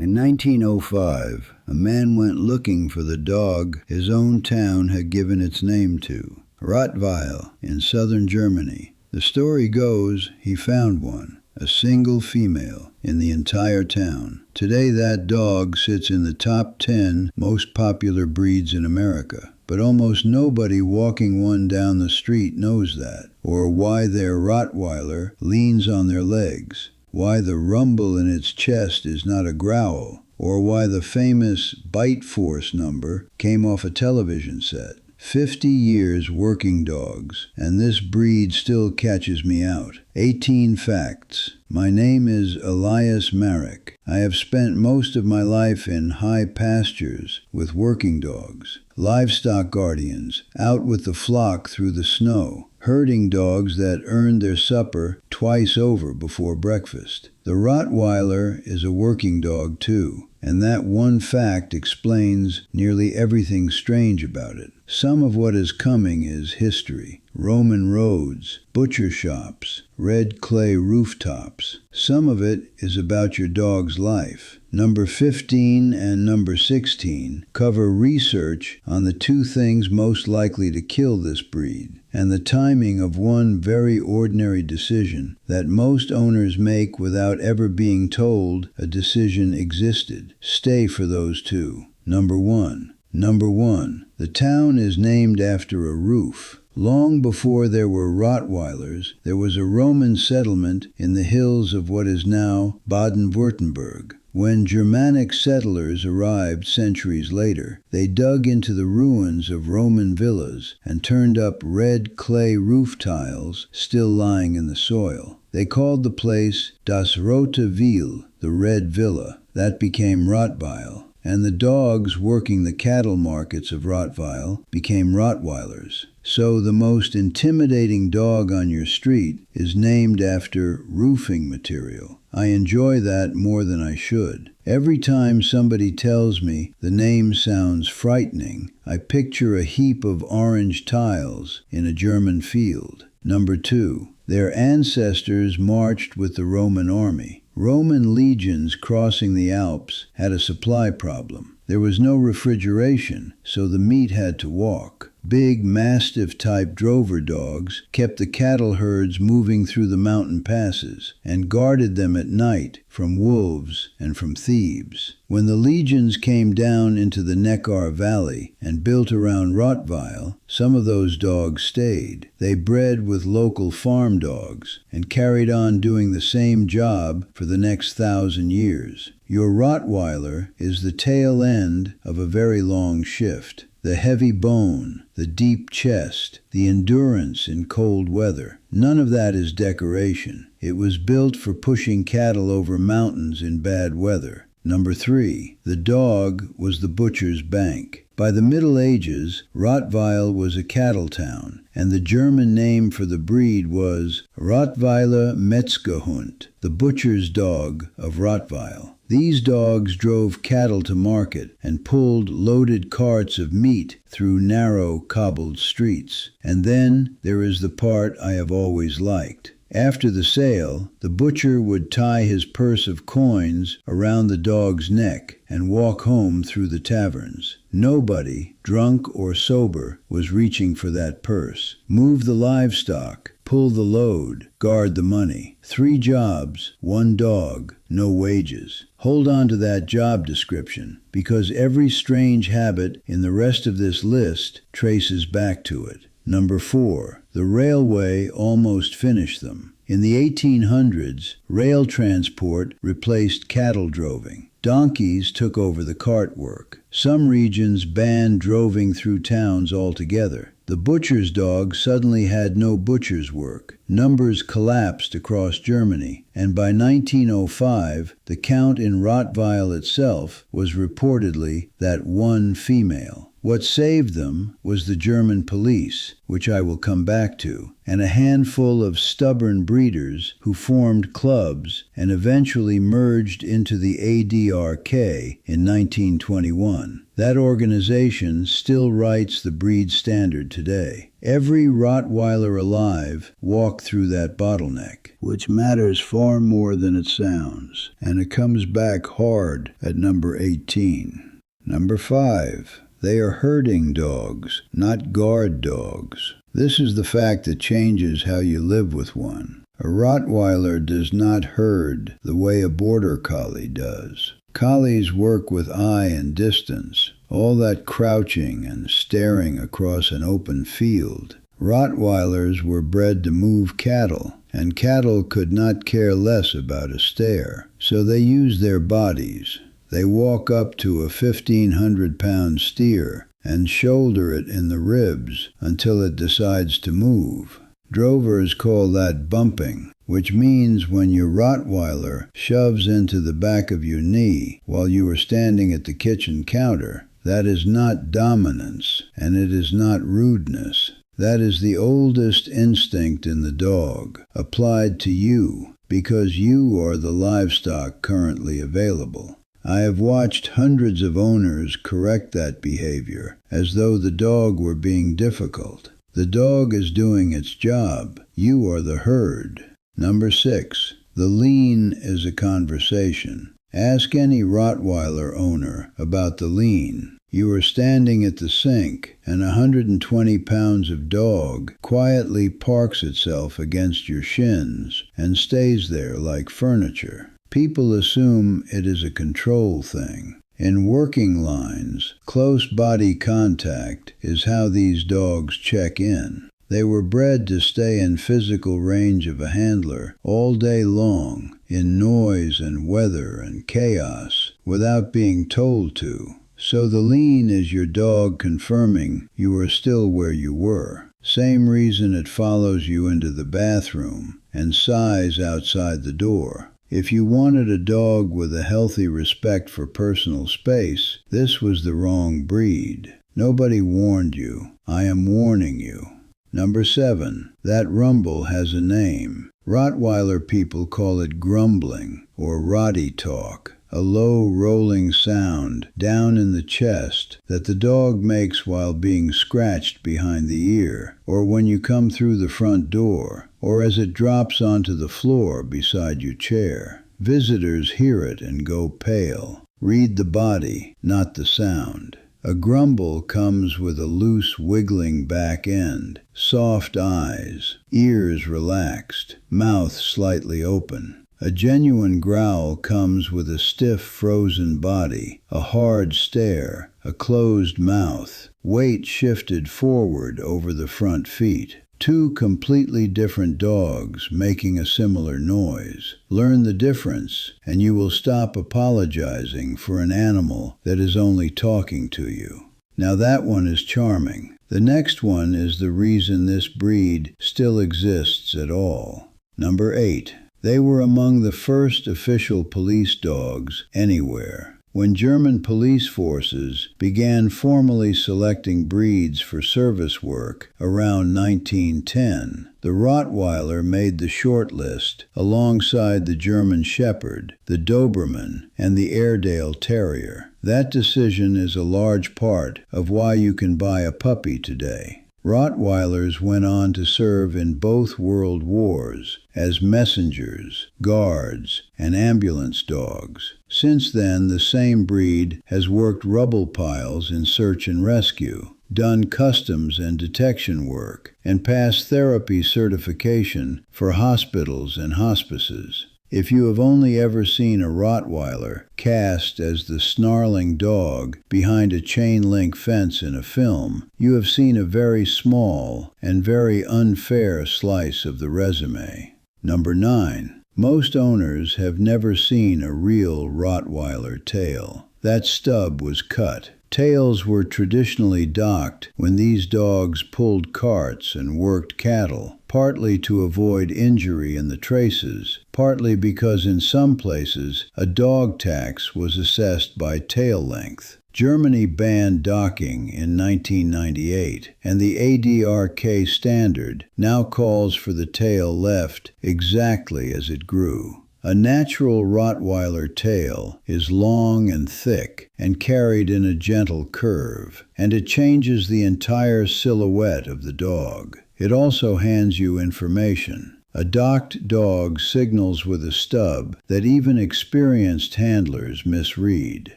In 1905, a man went looking for the dog his own town had given its name to, Rottweiler, in southern Germany. The story goes he found one, a single female, in the entire town. Today that dog sits in the top 10 most popular breeds in America. But almost nobody walking one down the street knows that, or why their Rottweiler leans on their legs, why the rumble in its chest is not a growl, or why the famous bite force number came off a television set. 50 years working dogs, and this breed still catches me out. 18 facts. My name is Elias Marek. I have spent most of my life in high pastures with working dogs, livestock guardians, out with the flock through the snow, herding dogs that earned their supper twice over before breakfast. The Rottweiler is a working dog too, and that one fact explains nearly everything strange about it. Some of what is coming is history. Roman roads, butcher shops, red clay rooftops. Some of it is about your dog's life. Number 15 and number 16 cover research on the two things most likely to kill this breed, and the timing of one very ordinary decision that most owners make without ever being told a decision existed. Stay for those two. Number 1. The town is named after a roof. Long before there were Rottweilers, there was a Roman settlement in the hills of what is now Baden-Württemberg. When Germanic settlers arrived centuries later, they dug into the ruins of Roman villas and turned up red clay roof tiles still lying in the soil. They called the place Das Rote Vil, the Red Villa. That became Rottweil. And the dogs working the cattle markets of Rottweil became Rottweilers. So the most intimidating dog on your street is named after roofing material. I enjoy that more than I should. Every time somebody tells me the name sounds frightening, I picture a heap of orange tiles in a German field. Number 2. Their ancestors marched with the Roman army. Roman legions crossing the Alps had a supply problem. There was no refrigeration, so the meat had to walk. Big Mastiff-type drover dogs kept the cattle herds moving through the mountain passes and guarded them at night from wolves and from thieves. When the legions came down into the Neckar Valley and built around Rottweil, some of those dogs stayed. They bred with local farm dogs and carried on doing the same job for the next 1,000 years. Your Rottweiler is the tail end of a very long shift. The heavy bone, the deep chest, the endurance in cold weather. None of that is decoration. It was built for pushing cattle over mountains in bad weather. Number 3. The dog was the butcher's bank. By the Middle Ages, Rottweil was a cattle town, and the German name for the breed was Rottweiler Metzgerhund, the butcher's dog of Rottweil. These dogs drove cattle to market and pulled loaded carts of meat through narrow, cobbled streets. And then there is the part I have always liked. After the sale, the butcher would tie his purse of coins around the dog's neck and walk home through the taverns. Nobody, drunk or sober, was reaching for that purse. Move the livestock, pull the load, guard the money. 3 jobs, 1 dog, no wages. Hold on to that job description, because every strange habit in the rest of this list traces back to it. Number 4. The railway almost finished them. In the 1800s, rail transport replaced cattle droving. Donkeys took over the cart work. Some regions banned droving through towns altogether. The butcher's dog suddenly had no butcher's work. Numbers collapsed across Germany, and by 1905, the count in Rottweil itself was reportedly that 1 female. What saved them was the German police, which I will come back to, and a handful of stubborn breeders who formed clubs and eventually merged into the ADRK in 1921. That organization still writes the breed standard today. Every Rottweiler alive walked through that bottleneck, which matters far more than it sounds, and it comes back hard at number 18. Number 5. They are herding dogs, not guard dogs. This is the fact that changes how you live with one. A Rottweiler does not herd the way a border collie does. Collies work with eye and distance, all that crouching and staring across an open field. Rottweilers were bred to move cattle, and cattle could not care less about a stare, so they use their bodies. They walk up to a 1,500-pound steer and shoulder it in the ribs until it decides to move. Drovers call that bumping, which means when your Rottweiler shoves into the back of your knee while you are standing at the kitchen counter, that is not dominance, and it is not rudeness. That is the oldest instinct in the dog, applied to you, because you are the livestock currently available. I have watched hundreds of owners correct that behavior, as though the dog were being difficult. The dog is doing its job. You are the herd. Number 6. The lean is a conversation. Ask any Rottweiler owner about the lean. You are standing at the sink, and 120 pounds of dog quietly parks itself against your shins and stays there like furniture. People assume it is a control thing. In working lines, close body contact is how these dogs check in. They were bred to stay in physical range of a handler all day long, in noise and weather and chaos, without being told to. So the lean is your dog confirming you are still where you were. Same reason it follows you into the bathroom and sighs outside the door. If you wanted a dog with a healthy respect for personal space, this was the wrong breed. Nobody warned you. I am warning you. Number 7. That rumble has a name. Rottweiler people call it grumbling or rotty talk, a low rolling sound down in the chest that the dog makes while being scratched behind the ear, or when you come through the front door, or as it drops onto the floor beside your chair. Visitors hear it and go pale. Read the body, not the sound. A grumble comes with a loose, wiggling back end, soft eyes, ears relaxed, mouth slightly open. A genuine growl comes with a stiff, frozen body, a hard stare, a closed mouth, weight shifted forward over the front feet. Two completely different dogs making a similar noise. Learn the difference, and you will stop apologizing for an animal that is only talking to you. Now that one is charming. The next one is the reason this breed still exists at all. Number 8. They were among the first official police dogs anywhere. When German police forces began formally selecting breeds for service work around 1910, the Rottweiler made the short list alongside the German Shepherd, the Doberman, and the Airedale Terrier. That decision is a large part of why you can buy a puppy today. Rottweilers went on to serve in both world wars as messengers, guards, and ambulance dogs. Since then, the same breed has worked rubble piles in search and rescue, done customs and detection work, and passed therapy certification for hospitals and hospices. If you have only ever seen a Rottweiler cast as the snarling dog behind a chain-link fence in a film, you have seen a very small and very unfair slice of the resume. Number 9. Most owners have never seen a real Rottweiler tail. That stub was cut. Tails were traditionally docked when these dogs pulled carts and worked cattle, partly to avoid injury in the traces, partly because in some places a dog tax was assessed by tail length. Germany banned docking in 1998, and the ADRK standard now calls for the tail left exactly as it grew. A natural Rottweiler tail is long and thick and carried in a gentle curve, and it changes the entire silhouette of the dog. It also hands you information. A docked dog signals with a stub that even experienced handlers misread.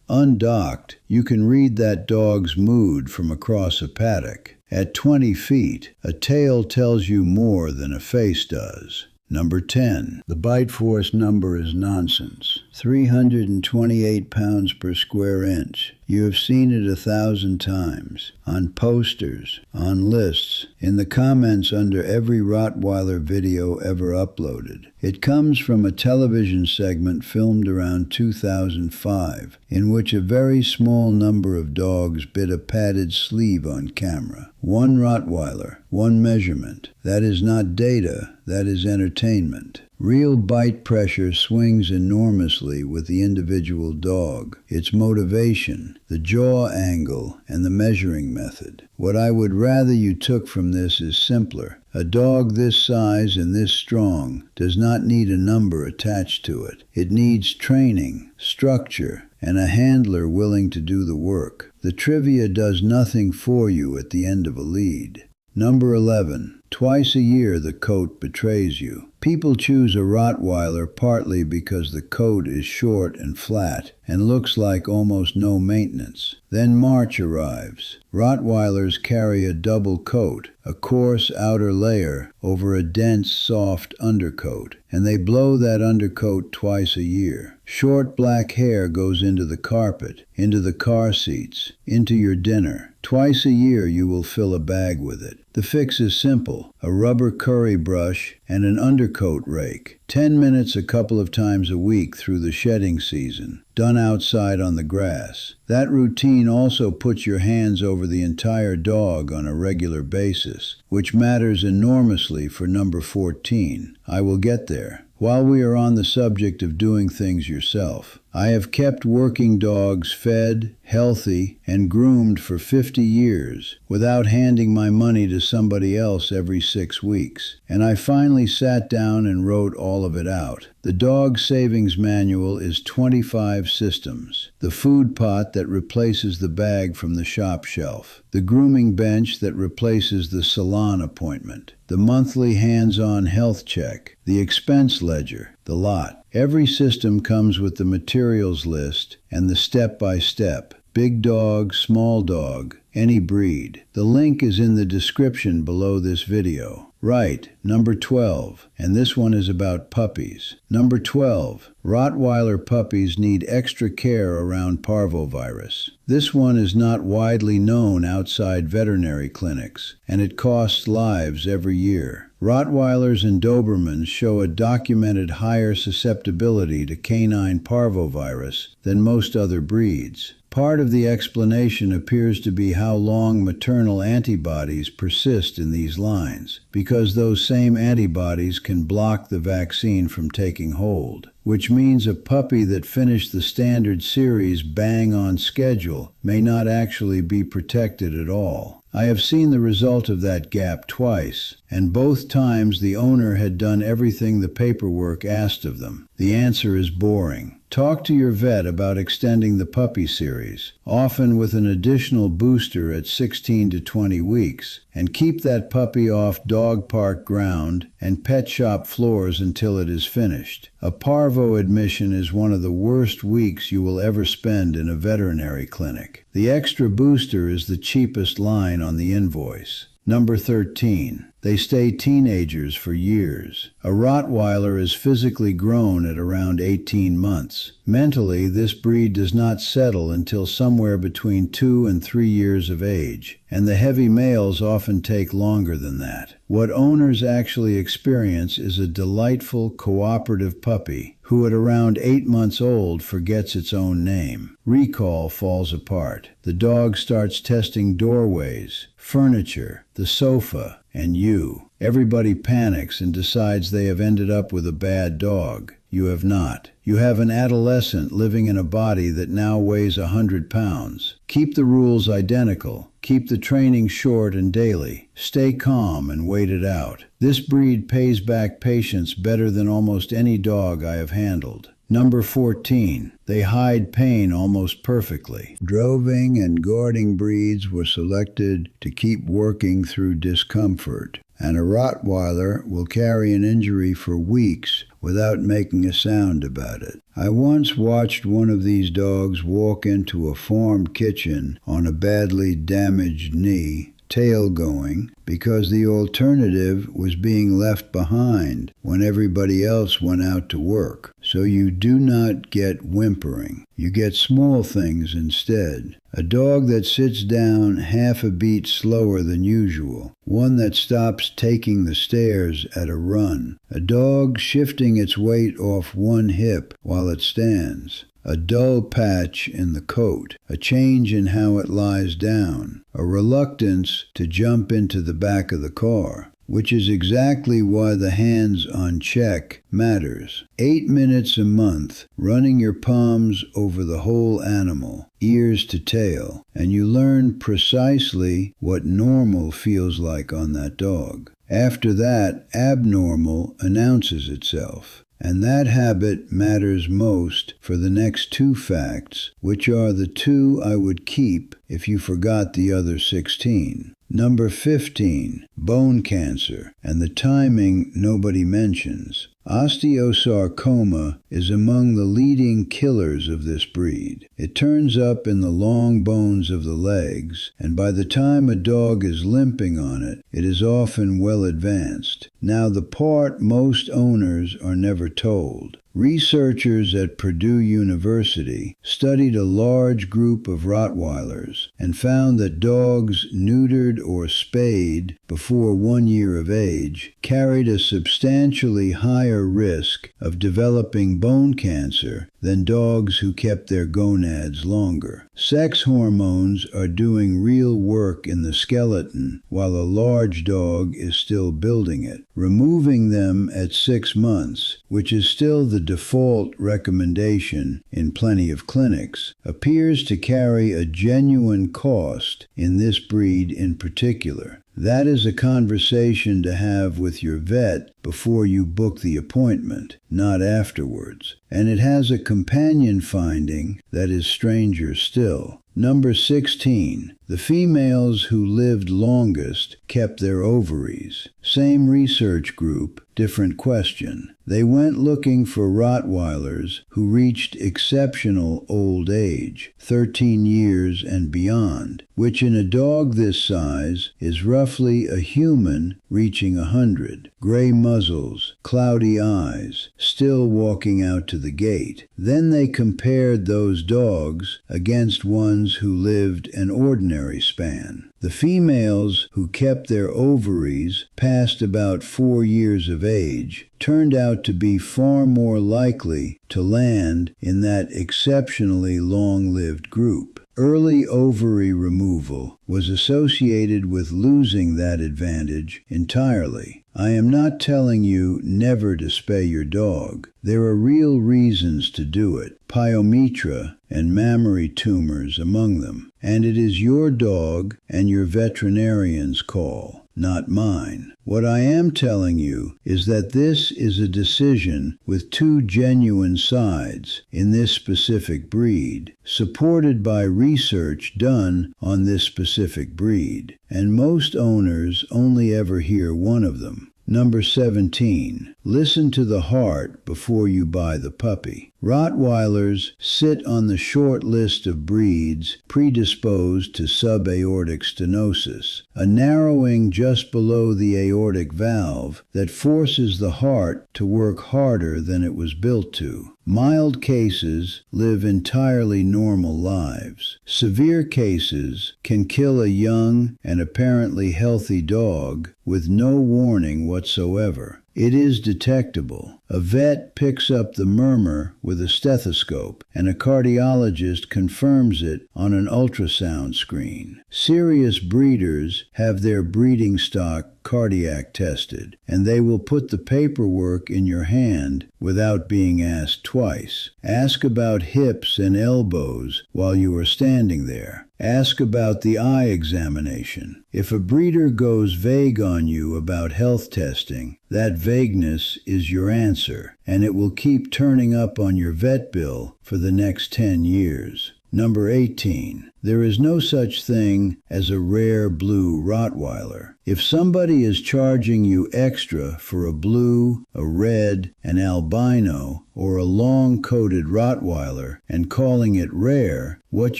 Undocked, you can read that dog's mood from across a paddock. At 20 feet, a tail tells you more than a face does. Number 10. The bite force number is nonsense. 328 pounds per square inch. You have seen it 1,000 times. On posters, on lists, in the comments under every Rottweiler video ever uploaded. It comes from a television segment filmed around 2005, in which a very small number of dogs bit a padded sleeve on camera. One Rottweiler, one measurement. That is not data, that is entertainment. Real bite pressure swings enormously with the individual dog, its motivation, the jaw angle, and the measuring method. What I would rather you took from this is simpler. A dog this size and this strong does not need a number attached to it. It needs training, structure, and a handler willing to do the work. The trivia does nothing for you at the end of a lead. Number 11. Twice a year the coat betrays you. People choose a Rottweiler partly because the coat is short and flat and looks like almost no maintenance. Then March arrives. Rottweilers carry a double coat, a coarse outer layer over a dense, soft undercoat, and they blow that undercoat twice a year. Short black hair goes into the carpet, into the car seats, into your dinner. Twice a year you will fill a bag with it. The fix is simple: a rubber curry brush and an undercoat rake. 10 minutes a couple of times a week through the shedding season, done outside on the grass. That routine also puts your hands over the entire dog on a regular basis, which matters enormously for number 14. I will get there. While we are on the subject of doing things yourself, I have kept working dogs fed, healthy, and groomed for 50 years without handing my money to somebody else every 6 weeks, and I finally sat down and wrote all of it out. The dog savings manual is 25 systems. The food pot that replaces the bag from the shop shelf. The grooming bench that replaces the salon appointment. The monthly hands-on health check. The expense ledger. The lot. Every system comes with the materials list and the step-by-step. Big dog, small dog, any breed. The link is in the description below this video. Right, number 12, and this one is about puppies. Number 12, Rottweiler puppies need extra care around parvovirus. This one is not widely known outside veterinary clinics, and it costs lives every year. Rottweilers and Dobermans show a documented higher susceptibility to canine parvovirus than most other breeds. Part of the explanation appears to be how long maternal antibodies persist in these lines, because those same antibodies can block the vaccine from taking hold, which means a puppy that finished the standard series bang on schedule may not actually be protected at all. I have seen the result of that gap twice, and both times the owner had done everything the paperwork asked of them. The answer is boring. Talk to your vet about extending the puppy series, often with an additional booster at 16 to 20 weeks, and keep that puppy off dog park ground and pet shop floors until it is finished. A parvo admission is one of the worst weeks you will ever spend in a veterinary clinic. The extra booster is the cheapest line on the invoice. Number 13. They stay teenagers for years. A Rottweiler is physically grown at around 18 months. Mentally, this breed does not settle until somewhere between 2 and 3 years of age, and the heavy males often take longer than that. What owners actually experience is a delightful, cooperative puppy who at around 8 months old forgets its own name. Recall falls apart. The dog starts testing doorways, furniture, the sofa, and you. Everybody panics and decides they have ended up with a bad dog. You have not. You have an adolescent living in a body that now weighs 100 pounds. Keep the rules identical. Keep the training short and daily. Stay calm and wait it out. This breed pays back patience better than almost any dog I have handled. Number 14. They hide pain almost perfectly. Droving and guarding breeds were selected to keep working through discomfort, and a Rottweiler will carry an injury for weeks without making a sound about it. I once watched one of these dogs walk into a farm kitchen on a badly damaged knee, tail going, because the alternative was being left behind when everybody else went out to work. So you do not get whimpering. You get small things instead. A dog that sits down half a beat slower than usual. One that stops taking the stairs at a run. A dog shifting its weight off one hip while it stands. A dull patch in the coat, a change in how it lies down, a reluctance to jump into the back of the car, which is exactly why the hands on check matters. 8 minutes a month, running your palms over the whole animal, ears to tail, and you learn precisely what normal feels like on that dog. After that, abnormal announces itself. And that habit matters most for the next 2 facts, which are the 2 I would keep if you forgot the other 16. Number 15, bone cancer, and the timing nobody mentions. Osteosarcoma is among the leading killers of this breed. It turns up in the long bones of the legs, and by the time a dog is limping on it, it is often well advanced. Now, the part most owners are never told. Researchers at Purdue University studied a large group of Rottweilers and found that dogs neutered or spayed before 1 year of age carried a substantially higher risk of developing bone cancer than dogs who kept their gonads longer. Sex hormones are doing real work in the skeleton while a large dog is still building it. Removing them at 6 months, which is still the default recommendation in plenty of clinics, appears to carry a genuine cost in this breed in particular. That is a conversation to have with your vet before you book the appointment, not afterwards. And it has a companion finding that is stranger still. Number 16. The females who lived longest kept their ovaries. Same research group, different question. They went looking for Rottweilers who reached exceptional old age, 13 years and beyond, which in a dog this size is roughly a human reaching 100. Gray muzzles, cloudy eyes, still walking out to the gate. Then they compared those dogs against ones who lived an ordinary span. The females who kept their ovaries past about 4 years of age turned out to be far more likely to land in that exceptionally long-lived group. Early ovary removal was associated with losing that advantage entirely. I am not telling you never to spay your dog. There are real reasons to do it, pyometra and mammary tumors among them, and it is your dog and your veterinarian's call, not mine. What I am telling you is that this is a decision with 2 genuine sides in this specific breed, supported by research done on this specific breed, and most owners only ever hear one of them. Number 17. Listen to the heart before you buy the puppy. Rottweilers sit on the short list of breeds predisposed to subaortic stenosis, a narrowing just below the aortic valve that forces the heart to work harder than it was built to. Mild cases live entirely normal lives. Severe cases can kill a young and apparently healthy dog with no warning whatsoever. It is detectable. A vet picks up the murmur with a stethoscope, and a cardiologist confirms it on an ultrasound screen. Serious breeders have their breeding stock cardiac tested, and they will put the paperwork in your hand without being asked twice. Ask about hips and elbows while you are standing there. Ask about the eye examination. If a breeder goes vague on you about health testing, that vagueness is your answer, and it will keep turning up on your vet bill for the next 10 years. Number 18. There is no such thing as a rare blue Rottweiler. If somebody is charging you extra for a blue, a red, an albino, or a long-coated Rottweiler and calling it rare, what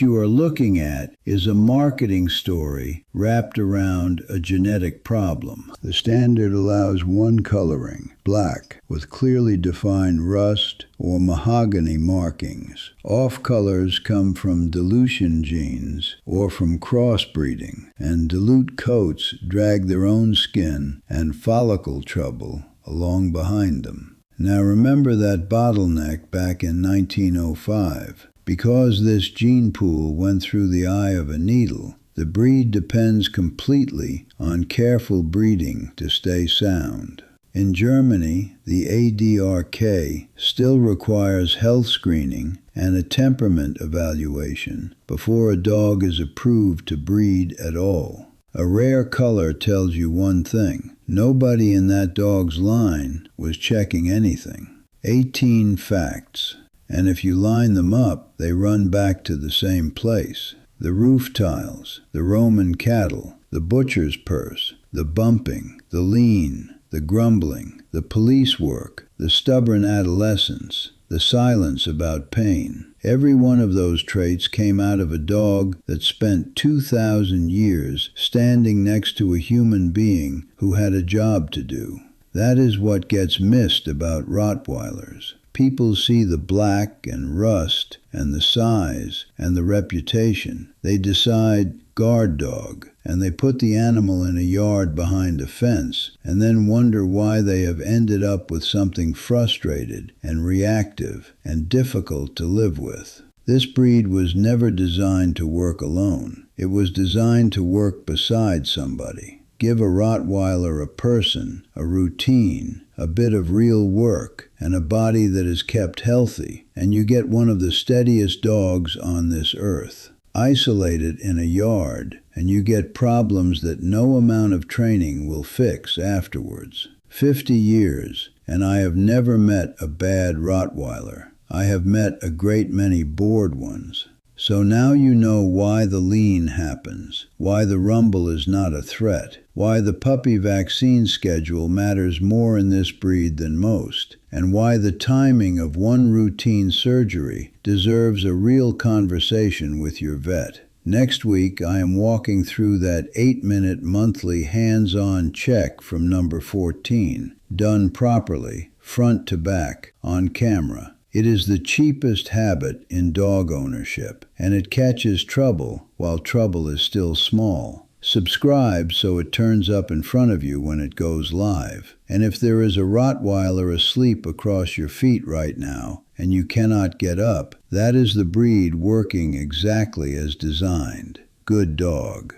you are looking at is a marketing story wrapped around a genetic problem. The standard allows one coloring, black, with clearly defined rust or mahogany markings. Off colors come from dilution genes or from crossbreeding, and dilute coats drag their own skin and follicle trouble along behind them. Now remember that bottleneck back in 1905. Because this gene pool went through the eye of a needle, the breed depends completely on careful breeding to stay sound. In Germany, the ADRK still requires health screening and a temperament evaluation before a dog is approved to breed at all. A rare color tells you one thing: nobody in that dog's line was checking anything. 18 facts. And if you line them up, they run back to the same place. The roof tiles, the Roman cattle, the butcher's purse, the bumping, the lean, the grumbling, the police work, the stubborn adolescence, the silence about pain. Every one of those traits came out of a dog that spent 2,000 years standing next to a human being who had a job to do. That is what gets missed about Rottweilers. People see the black and rust and the size and the reputation. They decide guard dog, and they put the animal in a yard behind a fence and then wonder why they have ended up with something frustrated and reactive and difficult to live with. This breed was never designed to work alone. It was designed to work beside somebody. Give a Rottweiler a person, a routine, a bit of real work, and a body that is kept healthy, and you get one of the steadiest dogs on this earth. Isolate it in a yard, and you get problems that no amount of training will fix afterwards. 50 years, and I have never met a bad Rottweiler. I have met a great many bored ones. So now you know why the lean happens, why the rumble is not a threat, why the puppy vaccine schedule matters more in this breed than most, and why the timing of one routine surgery deserves a real conversation with your vet. Next week, I am walking through that 8-minute monthly hands-on check from number 14, done properly, front to back, on camera. It is the cheapest habit in dog ownership, and it catches trouble while trouble is still small. Subscribe so it turns up in front of you when it goes live. And if there is a Rottweiler asleep across your feet right now, and you cannot get up, that is the breed working exactly as designed. Good dog.